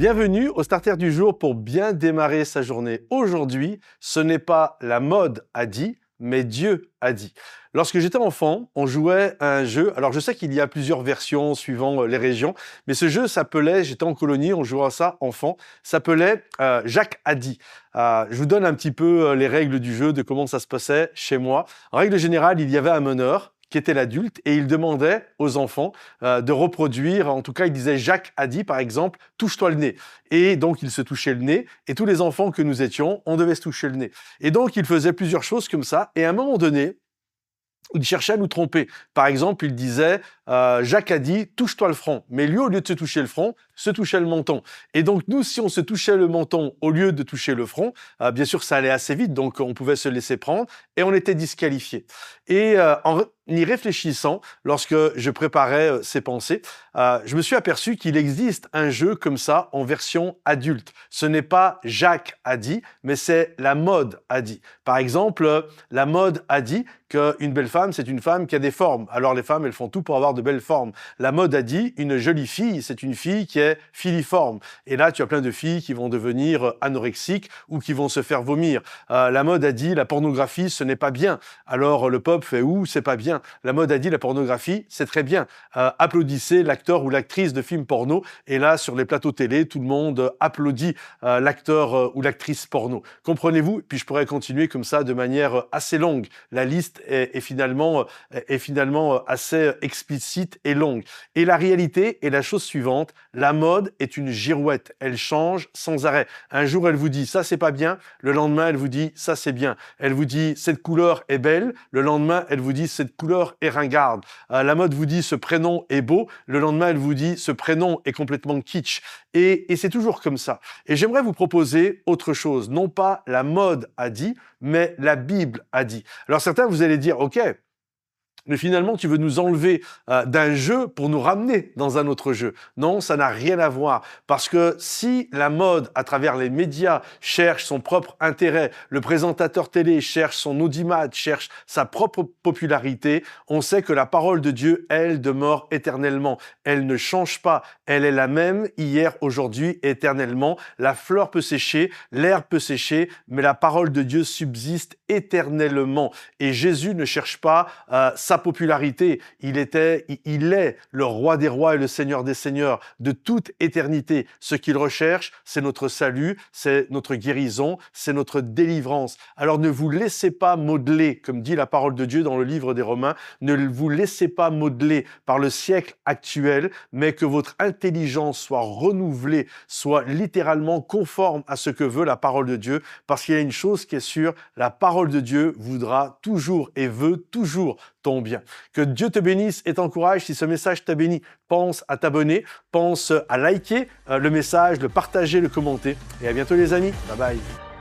Bienvenue au Starter du jour pour bien démarrer sa journée. Aujourd'hui, ce n'est pas la mode a dit, mais Dieu a dit. Lorsque j'étais enfant, on jouait à un jeu. Alors je sais qu'il y a plusieurs versions suivant les régions, mais ce jeu s'appelait, j'étais en colonie, on jouait à ça enfant, s'appelait Jacques a dit. Je vous donne un petit peu les règles du jeu, de comment ça se passait chez moi. En règle générale, il y avait un meneur qui était l'adulte, et il demandait aux enfants de reproduire, en tout cas il disait Jacques a dit par exemple, touche-toi le nez. Et donc il se touchait le nez, et tous les enfants que nous étions, on devait se toucher le nez. Et donc il faisait plusieurs choses comme ça, et à un moment donné, il cherchait à nous tromper. Par exemple, il disait Jacques a dit touche-toi le front. Mais lui, au lieu de se toucher le front, se touchait le menton. Et donc nous, si on se touchait le menton au lieu de toucher le front, bien sûr, ça allait assez vite, donc on pouvait se laisser prendre et on était disqualifié. Et en y réfléchissant, lorsque je préparais ces pensées, je me suis aperçu qu'il existe un jeu comme ça en version adulte. Ce n'est pas Jacques a dit, mais c'est la mode a dit. Par exemple, la mode a dit qu'une belle femme, c'est une femme qui a des formes. Alors les femmes, elles font tout pour avoir de belles formes. La mode a dit, une jolie fille, c'est une fille qui est filiforme. Et là, tu as plein de filles qui vont devenir anorexiques ou qui vont se faire vomir. La mode a dit, la pornographie, ce n'est pas bien. Alors le peuple fait ouh, c'est pas bien. La mode a dit, la pornographie, c'est très bien. Applaudissez l'acteur ou l'actrice de film porno. Et là, sur les plateaux télé, tout le monde applaudit l'acteur ou l'actrice porno. Comprenez-vous? Puis je pourrais continuer comme ça de manière assez longue. La liste est finalement assez explicite et longue. Et la réalité est la chose suivante, la mode est une girouette, elle change sans arrêt. Un jour, elle vous dit ça c'est pas bien, le lendemain, elle vous dit ça c'est bien. Elle vous dit cette couleur est belle, le lendemain, elle vous dit cette couleur est ringarde. La mode vous dit ce prénom est beau, le lendemain, elle vous dit ce prénom est complètement kitsch. Et c'est toujours comme ça. Et j'aimerais vous proposer autre chose, non pas la mode a dit, mais la Bible a dit. Alors certains, vous allez dire, ok, mais finalement, tu veux nous enlever d'un jeu pour nous ramener dans un autre jeu. Non, ça n'a rien à voir. Parce que si la mode, à travers les médias, cherche son propre intérêt, le présentateur télé cherche son audimat, cherche sa propre popularité, on sait que la parole de Dieu, elle, demeure éternellement. Elle ne change pas. Elle est la même hier, aujourd'hui, éternellement. La fleur peut sécher, l'herbe peut sécher, mais la parole de Dieu subsiste éternellement. Et Jésus ne cherche pas sa popularité. Il est le roi des rois et le seigneur des seigneurs de toute éternité. Ce qu'il recherche, c'est notre salut, c'est notre guérison, c'est notre délivrance. Alors ne vous laissez pas modeler, comme dit la parole de Dieu dans le livre des Romains, ne vous laissez pas modeler par le siècle actuel, mais que votre intelligence soit renouvelée, soit littéralement conforme à ce que veut la parole de Dieu, parce qu'il y a une chose qui est sûre, la parole de Dieu voudra toujours et veut toujours ton bien. Que Dieu te bénisse et t'encourage. Si ce message t'a béni, pense à t'abonner, pense à liker le message, le partager, le commenter. Et à bientôt les amis. Bye bye.